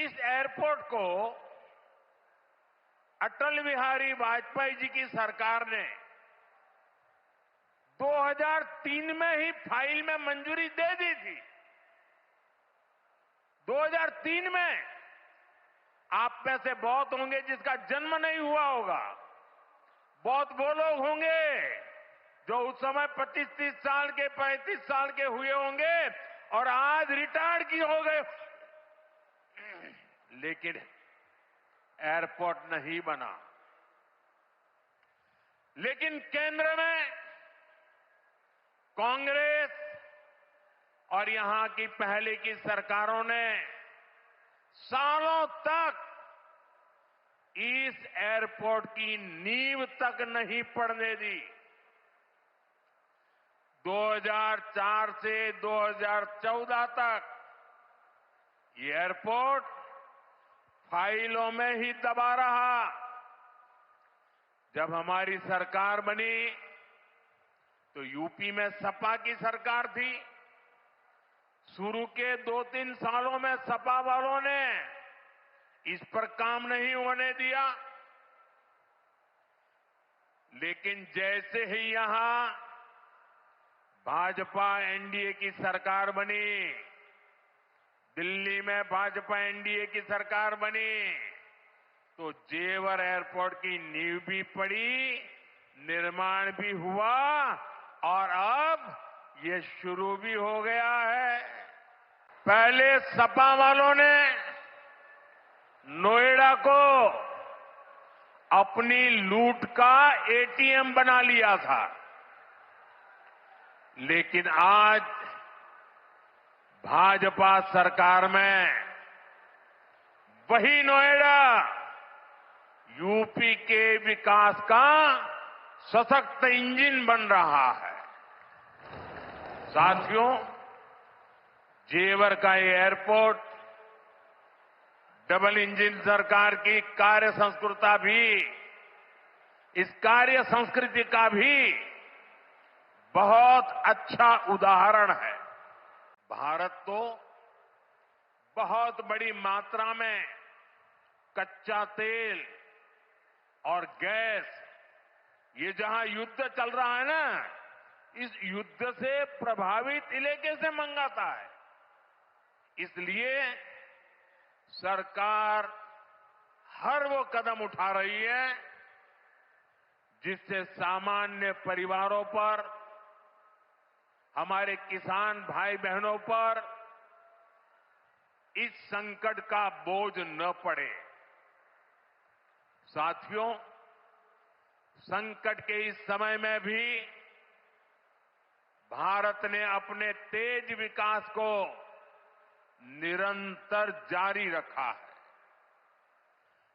इस एयरपोर्ट को अटल बिहारी वाजपेयी जी की सरकार ने 2003 में ही फाइल में मंजूरी दे दी थी। 2003 में आप में से बहुत होंगे जिसका जन्म नहीं हुआ होगा। बहुत वो लोग होंगे जो उस समय 25-30 साल के 35 साल के हुए होंगे और आज रिटायर्ड की हो गए। लेकिन एयरपोर्ट नहीं बना। लेकिन केंद्र में कांग्रेस और यहां की पहले की सरकारों ने सालों तक इस एयरपोर्ट की नींव तक नहीं पड़ने दी। 2004 से 2014 तक ये एयरपोर्ट फाइलों में ही दबा रहा। जब हमारी सरकार बनी तो यूपी में सपा की सरकार थी। शुरू के 2-3 सालों में सपा वालों ने इस पर काम नहीं होने दिया। लेकिन जैसे ही यहां भाजपा एनडीए की सरकार बनी, दिल्ली में भाजपा एनडीए की सरकार बनी, तो जेवर एयरपोर्ट की नींव भी पड़ी, निर्माण भी हुआ और अब ये शुरू भी हो गया है। पहले सपा वालों ने नोएडा को अपनी लूट का एटीएम बना लिया था। लेकिन आज भाजपा सरकार में वही नोएडा यूपी के विकास का सशक्त इंजन बन रहा है। साथियों, जेवर का ये एयरपोर्ट डबल इंजन सरकार की कार्य संस्कृति का भी बहुत अच्छा उदाहरण है। भारत तो बहुत बड़ी मात्रा में कच्चा तेल और गैस, ये जहां युद्ध चल रहा है ना, इस युद्ध से प्रभावित इलाके से मंगाता है। इसलिए सरकार हर वो कदम उठा रही है जिससे सामान्य परिवारों पर, हमारे किसान भाई बहनों पर इस संकट का बोझ न पड़े। साथियों, संकट के इस समय में भी भारत ने अपने तेज विकास को निरंतर जारी रखा है।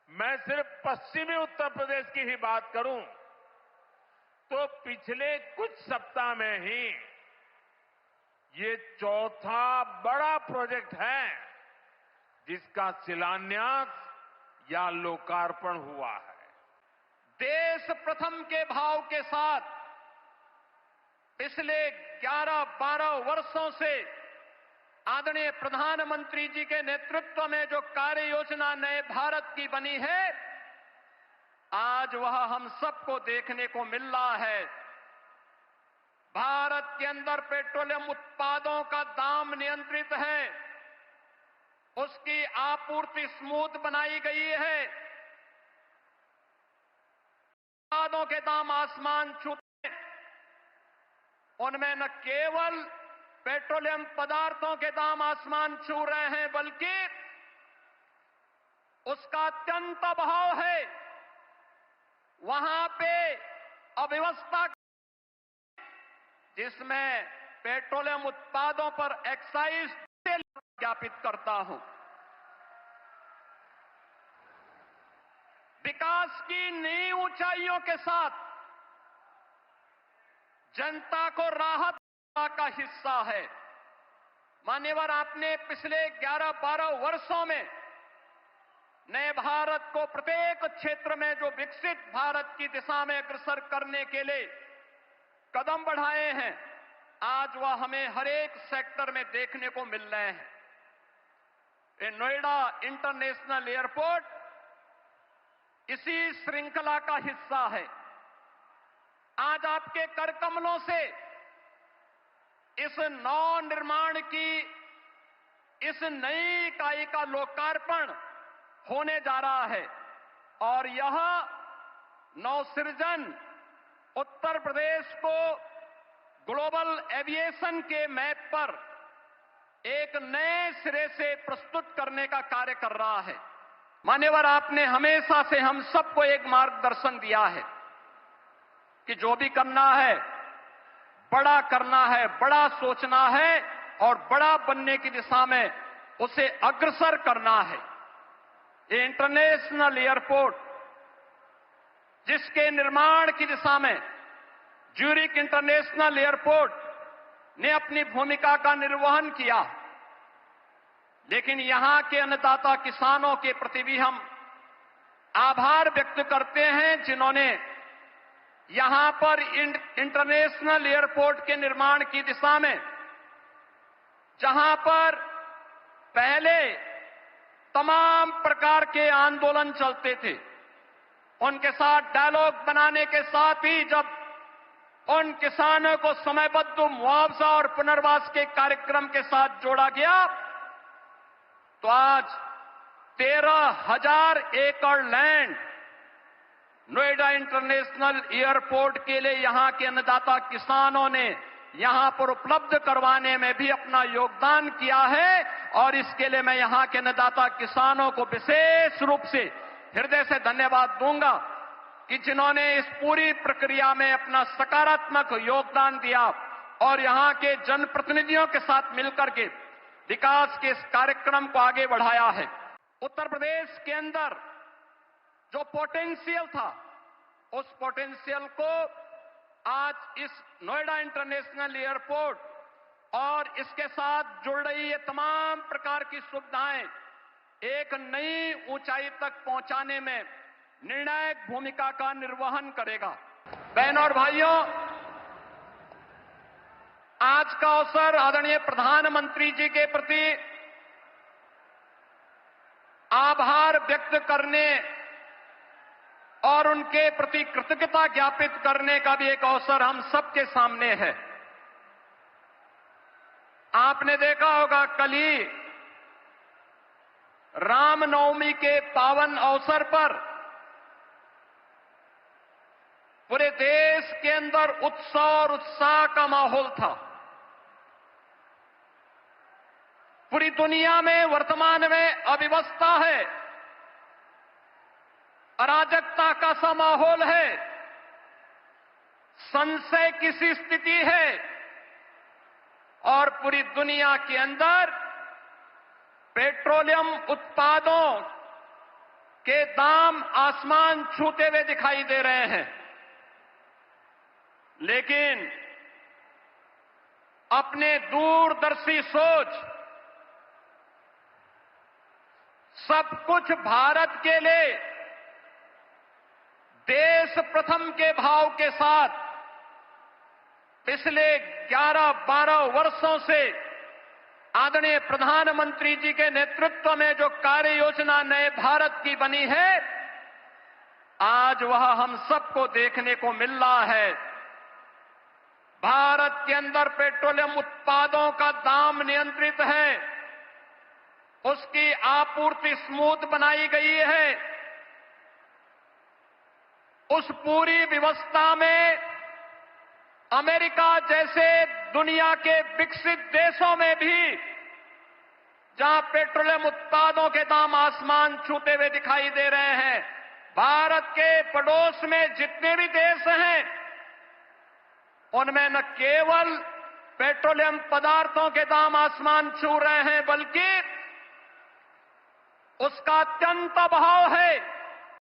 मैं सिर्फ पश्चिमी उत्तर प्रदेश की ही बात करूं तो पिछले कुछ सप्ताह में ही ये चौथा बड़ा प्रोजेक्ट है जिसका शिलान्यास या लोकार्पण हुआ है। देश प्रथम के भाव के साथ पिछले 11-12 वर्षों से आदरणीय प्रधानमंत्री जी के नेतृत्व में जो कार्य योजना नए भारत की बनी है, आज वह हम सबको देखने को मिल रहा है। भारत के अंदर पेट्रोलियम उत्पादों का दाम नियंत्रित है, उसकी आपूर्ति स्मूथ बनाई गई है। उत्पादों के दाम आसमान छूते हैं। उनमें न केवल पेट्रोलियम पदार्थों के दाम आसमान छू रहे हैं, बल्कि उसका अत्यंत अभाव है। वहां पे अव्यवस्था जिसमें पेट्रोलियम उत्पादों पर एक्साइज ज्ञापित करता हूं। विकास की नई ऊंचाइयों के साथ जनता को राहत का हिस्सा है। मान्यवर, आपने पिछले 11-12 वर्षों में नए भारत को प्रत्येक क्षेत्र में जो विकसित भारत की दिशा में अग्रसर करने के लिए कदम बढ़ाए हैं, आज वह हमें हर एक सेक्टर में देखने को मिल रहे हैं। ये नोएडा इंटरनेशनल एयरपोर्ट इसी श्रृंखला का हिस्सा है। आज आपके कर कमलों से इस नव निर्माण की इस नई इकाई का लोकार्पण होने जा रहा है और यह नवसृजन उत्तर प्रदेश को ग्लोबल एविएशन के मैप पर एक नए सिरे से प्रस्तुत करने का कार्य कर रहा है। मान्यवर, आपने हमेशा से हम सबको एक मार्गदर्शन दिया है कि जो भी करना है बड़ा करना है, बड़ा सोचना है और बड़ा बनने की दिशा में उसे अग्रसर करना है। ये इंटरनेशनल एयरपोर्ट जिसके निर्माण की दिशा में ज्यूरिख इंटरनेशनल एयरपोर्ट ने अपनी भूमिका का निर्वहन किया, लेकिन यहां के अन्नदाता किसानों के प्रति भी हम आभार व्यक्त करते हैं जिन्होंने यहां पर इंटरनेशनल एयरपोर्ट के निर्माण की दिशा में, जहां पर पहले तमाम प्रकार के आंदोलन चलते थे, उनके साथ डायलॉग बनाने के साथ ही जब उन किसानों को समयबद्ध मुआवजा और पुनर्वास के कार्यक्रम के साथ जोड़ा गया, तो आज 13,000 एकड़ लैंड नोएडा इंटरनेशनल एयरपोर्ट के लिए यहां के अन्नदाता किसानों ने यहां पर उपलब्ध करवाने में भी अपना योगदान किया है और इसके लिए मैं यहां के अन्नदाता किसानों को विशेष रूप से हृदय से धन्यवाद दूंगा कि जिन्होंने इस पूरी प्रक्रिया में अपना सकारात्मक योगदान दिया और यहां के जनप्रतिनिधियों के साथ मिलकर के विकास के इस कार्यक्रम को आगे बढ़ाया है। उत्तर प्रदेश के अंदर जो पोटेंशियल था, उस पोटेंशियल को आज इस नोएडा इंटरनेशनल एयरपोर्ट और इसके साथ जुड़ रही ये तमाम प्रकार की सुविधाएं एक नई ऊंचाई तक पहुंचाने में निर्णायक भूमिका का निर्वहन करेगा। बहनों और भाइयों, आज का अवसर आदरणीय प्रधानमंत्री जी के प्रति आभार व्यक्त करने और उनके प्रति कृतज्ञता ज्ञापित करने का भी एक अवसर हम सबके सामने है। आपने देखा होगा, कल ही रामनवमी के पावन अवसर पर पूरे देश के अंदर उत्सव और उत्साह का माहौल था। पूरी दुनिया में वर्तमान में अव्यवस्था है, अराजकता का सा माहौल है, संशय की सी स्थिति है और पूरी दुनिया के अंदर पेट्रोलियम उत्पादों के दाम आसमान छूते हुए दिखाई दे रहे हैं। लेकिन अपने दूरदर्शी सोच, सब कुछ भारत के लिए देश प्रथम के भाव के साथ पिछले 11-12 वर्षों से आदरणीय प्रधानमंत्री जी के नेतृत्व में जो कार्य योजना नए भारत की बनी है, आज वह हम सबको देखने को मिल रहा है। भारत के अंदर पेट्रोलियम उत्पादों का दाम नियंत्रित है, उसकी आपूर्ति स्मूथ बनाई गई है। उस पूरी व्यवस्था में अमेरिका जैसे दुनिया के विकसित देशों में भी, जहां पेट्रोलियम उत्पादों के दाम आसमान छूते हुए दिखाई दे रहे हैं, भारत के पड़ोस में जितने भी देश हैं, उनमें न केवल पेट्रोलियम पदार्थों के दाम आसमान छू रहे हैं, बल्कि उसका अत्यंत अभाव है